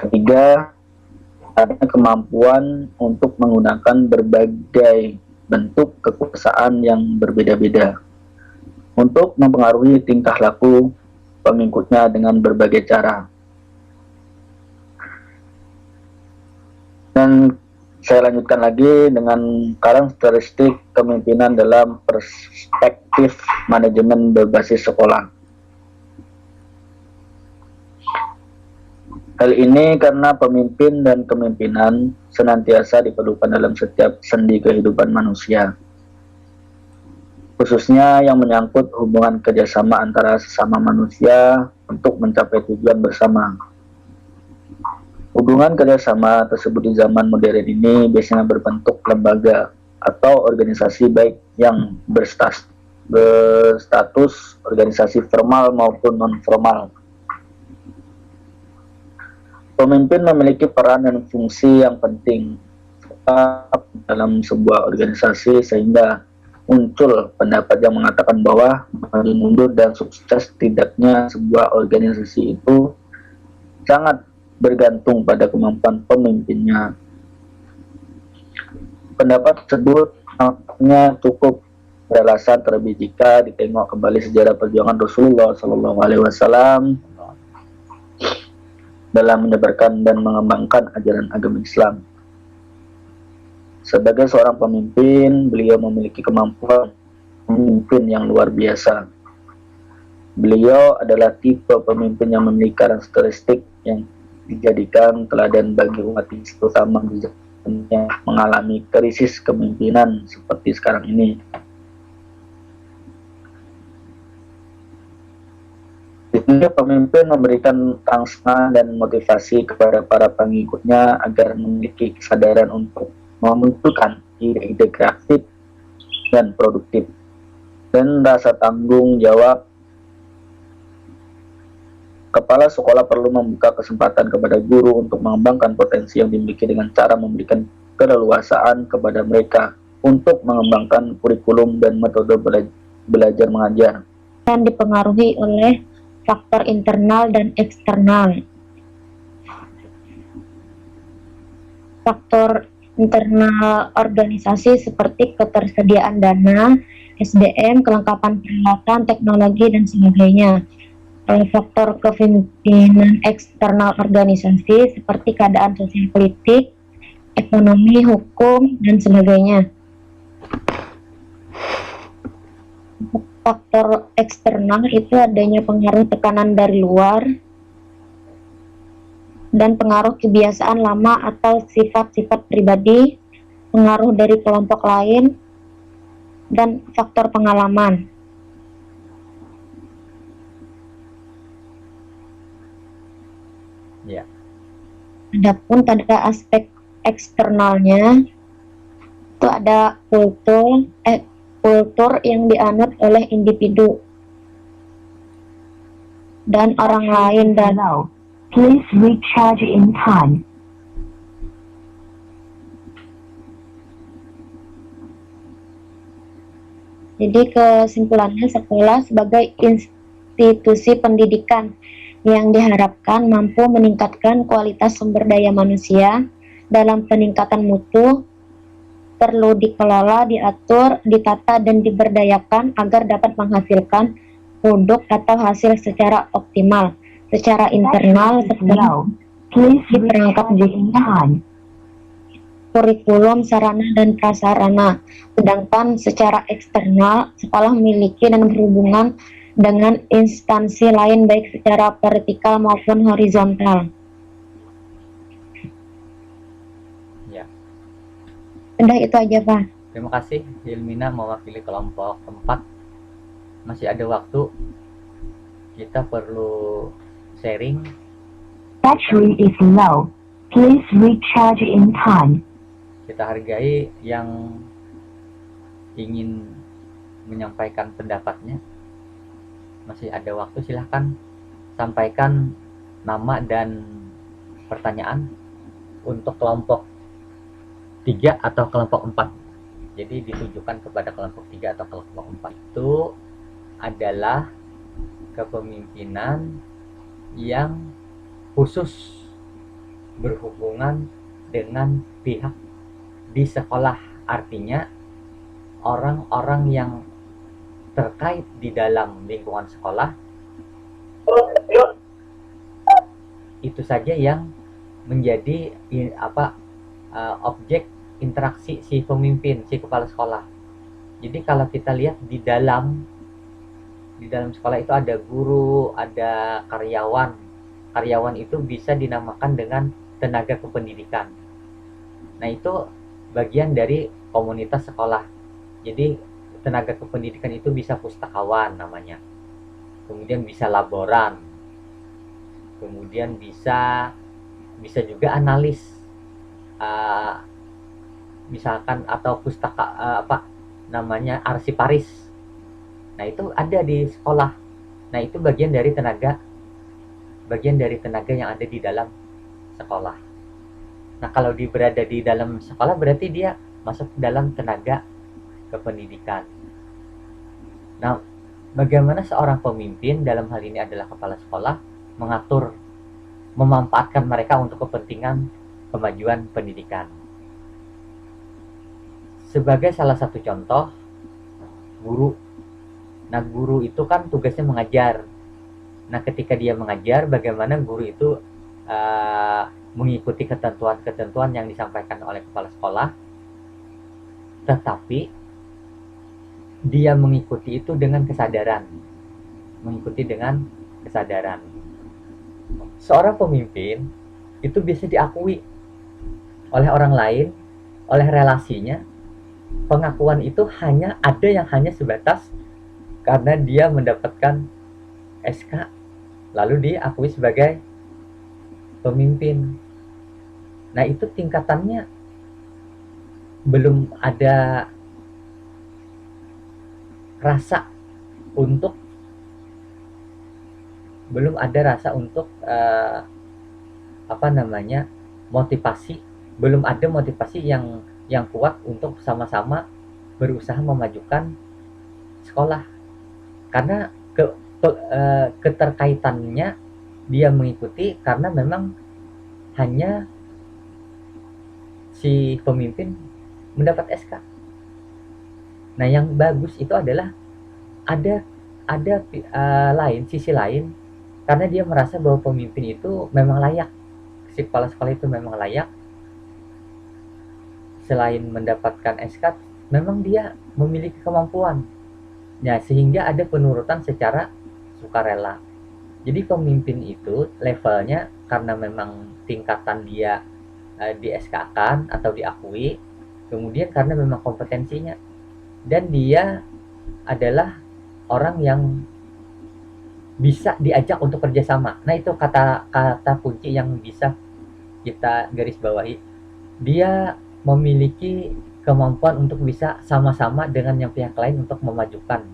Ketiga, adanya kemampuan untuk menggunakan berbagai bentuk kekuasaan yang berbeda-beda untuk mempengaruhi tingkah laku pengikutnya dengan berbagai cara. Dan saya lanjutkan lagi dengan karakteristik kepemimpinan dalam perspektif manajemen berbasis sekolah. Hal ini karena pemimpin dan kepemimpinan senantiasa diperlukan dalam setiap sendi kehidupan manusia, khususnya yang menyangkut hubungan kerjasama antara sesama manusia untuk mencapai tujuan bersama. Hubungan kerjasama tersebut di zaman modern ini biasanya berbentuk lembaga atau organisasi, baik yang berstatus organisasi formal maupun non-formal. Pemimpin memiliki peran dan fungsi yang penting dalam sebuah organisasi, sehingga muncul pendapat yang mengatakan bahwa maju mundur dan sukses tidaknya sebuah organisasi itu sangat bergantung pada kemampuan pemimpinnya. Pendapat tersebut nampaknya cukup beralasan terlebih jika ditengok kembali sejarah perjuangan Rasulullah SAW dalam menyebarkan dan mengembangkan ajaran agama Islam. Sebagai seorang pemimpin, beliau memiliki kemampuan pemimpin yang luar biasa. Beliau adalah tipe pemimpin yang memiliki karakteristik yang dijadikan teladan bagi umat Islam, terutama di zamannya mengalami krisis kepemimpinan seperti sekarang ini. Pemimpin memberikan rangsangan dan motivasi kepada para pengikutnya agar memiliki kesadaran untuk memunculkan ide-ide kreatif dan produktif, dan rasa tanggung jawab. Kepala sekolah perlu membuka kesempatan kepada guru untuk mengembangkan potensi yang dimiliki dengan cara memberikan keleluasaan kepada mereka untuk mengembangkan kurikulum dan metode belajar mengajar. Dan dipengaruhi oleh faktor internal dan eksternal. Faktor internal organisasi seperti ketersediaan dana, SDM, kelengkapan peralatan, teknologi, dan sebagainya. Faktor kepemimpinan eksternal organisasi seperti keadaan sosial politik, ekonomi, hukum, dan sebagainya. Faktor eksternal itu adanya pengaruh tekanan dari luar dan pengaruh kebiasaan lama atau sifat-sifat pribadi, pengaruh dari kelompok lain, dan faktor pengalaman. Ya. Adapun pada aspek eksternalnya itu ada kultur yang dianut oleh individu dan orang lain, dan please recharge in time. Jadi kesimpulannya, sekolah sebagai institusi pendidikan yang diharapkan mampu meningkatkan kualitas sumber daya manusia dalam peningkatan mutu, perlu dikelola, diatur, ditata, dan diberdayakan agar dapat menghasilkan produk atau hasil secara optimal. Secara internal, sekolah diperangkap dengan kurikulum, sarana, dan prasarana. Sedangkan secara eksternal, sekolah memiliki dan berhubungan dengan instansi lain baik secara vertikal maupun horizontal. Ya. Udah itu aja, Pak. Terima kasih Hilmina mewakili kelompok 4. Masih ada waktu, kita perlu sharing. Battery is low. Please recharge in time. Kita hargai yang ingin menyampaikan pendapatnya. Masih ada waktu, silahkan sampaikan nama dan pertanyaan untuk kelompok 3 atau kelompok 4. Jadi ditujukan kepada kelompok 3 atau kelompok 4 itu adalah kepemimpinan yang khusus berhubungan dengan pihak di sekolah. Artinya orang-orang yang terkait di dalam lingkungan sekolah itu saja yang menjadi objek interaksi si pemimpin, si kepala sekolah. Jadi kalau kita lihat di dalam sekolah itu ada guru, ada karyawan. Karyawan itu bisa dinamakan dengan tenaga kependidikan. Nah, itu bagian dari komunitas sekolah. Jadi tenaga kependidikan itu bisa pustakawan namanya. Kemudian bisa laboran. Kemudian bisa juga analis. Misalkan atau arsiparis. Nah, itu ada di sekolah. Nah, itu bagian dari tenaga yang ada di dalam sekolah. Nah, kalau dia berada di dalam sekolah berarti dia masuk dalam tenaga kependidikan. Nah, bagaimana seorang pemimpin, dalam hal ini adalah kepala sekolah, memanfaatkan mereka untuk kepentingan kemajuan pendidikan. Sebagai salah satu contoh, guru. Nah, guru itu kan tugasnya mengajar. Nah, ketika dia mengajar, bagaimana guru itu mengikuti ketentuan-ketentuan yang disampaikan oleh kepala sekolah, tetapi dia mengikuti itu dengan kesadaran. Seorang pemimpin itu bisa diakui oleh orang lain, oleh relasinya. Pengakuan itu hanya sebatas karena dia mendapatkan SK, lalu diakui sebagai pemimpin. Nah, itu tingkatannya belum ada rasa untuk motivasi, belum ada motivasi yang kuat untuk sama-sama berusaha memajukan sekolah, karena keterkaitannya dia mengikuti karena memang hanya si pemimpin mendapat SK. Nah, yang bagus itu adalah ada sisi lain, karena dia merasa bahwa pemimpin itu memang layak, si kepala sekolah itu memang layak. Selain mendapatkan SK, memang dia memiliki kemampuan. Nah, sehingga ada penurutan secara sukarela. Jadi pemimpin itu levelnya karena memang tingkatan dia di SK-kan atau diakui, kemudian karena memang kompetensinya, dan dia adalah orang yang bisa diajak untuk kerjasama. Nah, itu kata kunci yang bisa kita garis bawahi. Dia memiliki kemampuan untuk bisa sama-sama dengan yang pihak lain untuk memajukan.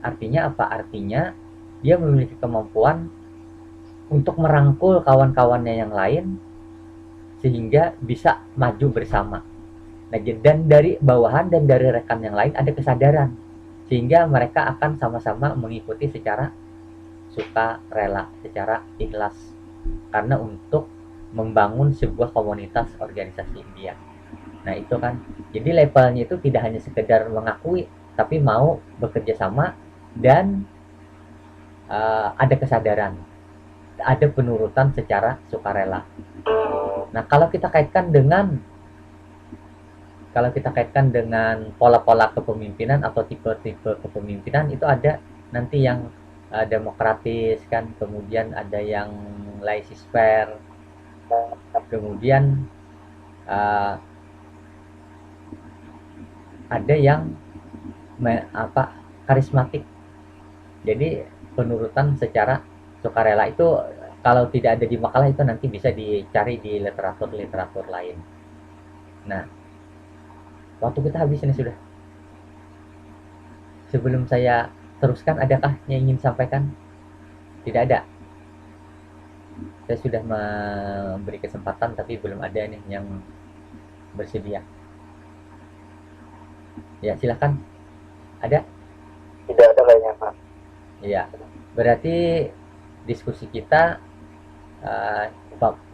Artinya apa? Artinya dia memiliki kemampuan untuk merangkul kawan-kawannya yang lain sehingga bisa maju bersama. Nah, dan dari bawahan dan dari rekan yang lain ada kesadaran sehingga mereka akan sama-sama mengikuti secara sukarela, secara ikhlas, karena untuk membangun sebuah komunitas organisasi dia. Nah, itu kan, jadi levelnya itu tidak hanya sekedar mengakui, tapi mau bekerja sama dan ada kesadaran, ada penurutan secara sukarela. Nah, kalau kita kaitkan dengan pola-pola kepemimpinan atau tipe-tipe kepemimpinan, itu ada nanti yang demokratis kan, kemudian ada yang laissez-faire, kemudian ada yang karismatik. Jadi penurutan secara sukarela itu kalau tidak ada di makalah itu nanti bisa dicari di literatur lain. Nah, waktu kita habis ini sudah. Sebelum saya teruskan, adakah yang ingin sampaikan? Tidak ada. Saya sudah memberi kesempatan tapi belum ada nih yang bersedia. Ya, silakan. Ada? Tidak ada kayaknya, Pak. Iya. Berarti diskusi kita